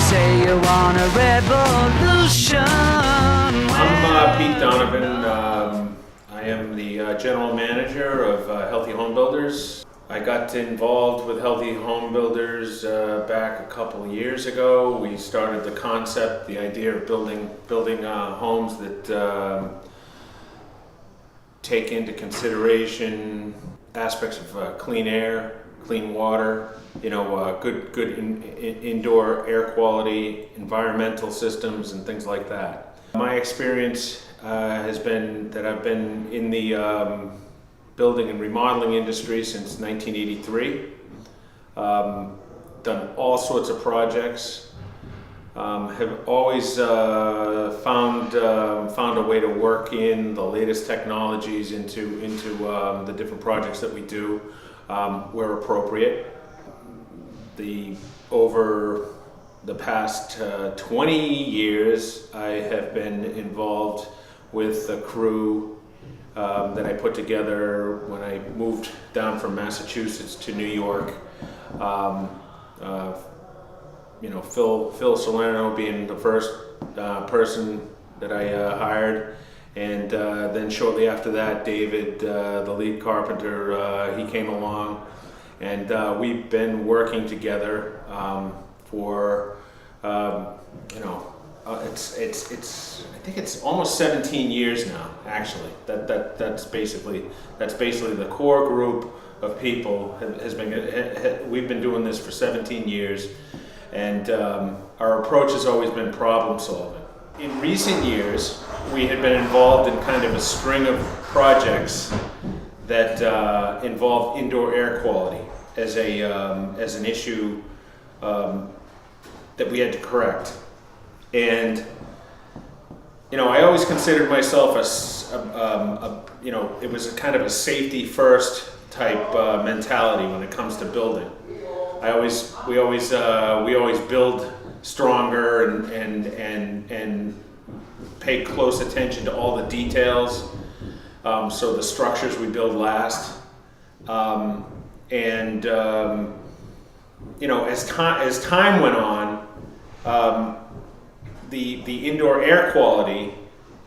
say you want a revolution. I'm Pete Donovan. I am the general manager of Healthy Home Builders. I got involved with Healthy Home Builders back a couple of years ago. We started the concept, the idea of building homes that take into consideration aspects of clean air, clean water, good indoor air quality, environmental systems, and things like that. My experience has been that I've been in the building and remodeling industry since 1983. Done all sorts of projects. Have always found a way to work in the latest technologies into the different projects that we do where appropriate. Over the past 20 years, I have been involved with a crew that I put together when I moved down from Massachusetts to New York. Phil Salerno being the first person that I hired, and then shortly after that, David, the lead carpenter, he came along, and we've been working together for I think it's almost 17 years now. Actually, that's basically the core group of people we've been doing this for 17 years, and our approach has always been problem solving. In recent years, we had been involved in kind of a string of projects that involved indoor air quality as an issue that we had to correct. And I always considered myself it was a kind of a safety first type mentality when it comes to building. We always build stronger and pay close attention to all the details, so the structures we build last. As time went on, the indoor air quality,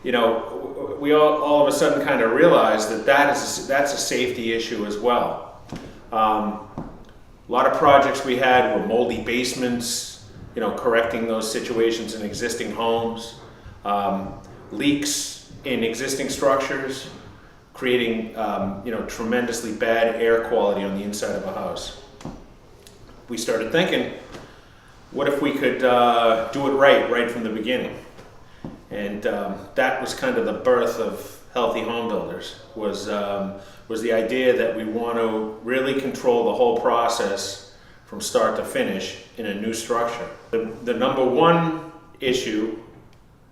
we all of a sudden kind of realized that's a safety issue as well. A lot of projects we had were moldy basements, correcting those situations in existing homes, leaks in existing structures, creating tremendously bad air quality on the inside of a house. We started thinking, what if we could do it right from the beginning? And that was kind of the birth of Healthy Home Builders, was the idea that we want to really control the whole process from start to finish in a new structure. The number one issue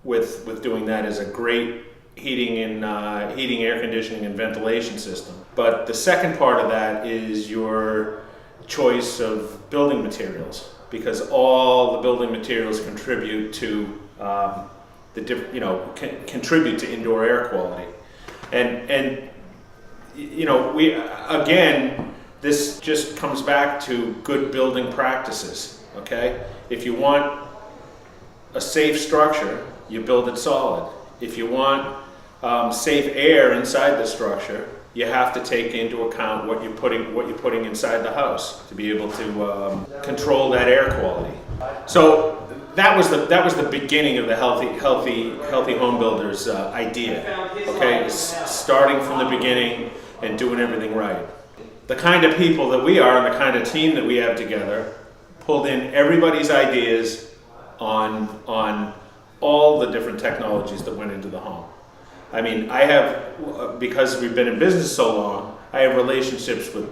with doing that is a great heating, air conditioning, and ventilation system. But the second part of that is your choice of building materials, because all the building materials contribute to contribute to indoor air quality. And we again, this just comes back to good building practices. Okay, if you want a safe structure, you build it solid. If you want safe air inside the structure, you have to take into account what you're putting inside the house to be able to control that air quality. So that was the beginning of the healthy home builders idea. Okay, starting from the beginning and doing everything right. The kind of people that we are and the kind of team that we have together pulled in everybody's ideas on all the different technologies that went into the home. I mean, I have, because we've been in business so long, I have relationships with,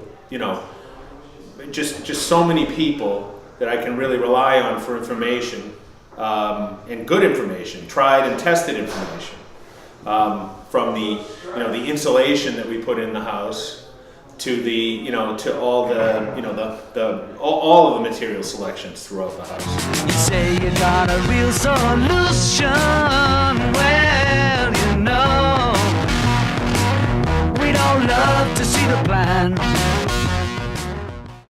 just so many people that I can really rely on for information, and good information, tried and tested information, from the insulation that we put in the house to to all all of the material selections throughout the house. You say you got a real solution. Well, we don't love to see the plan.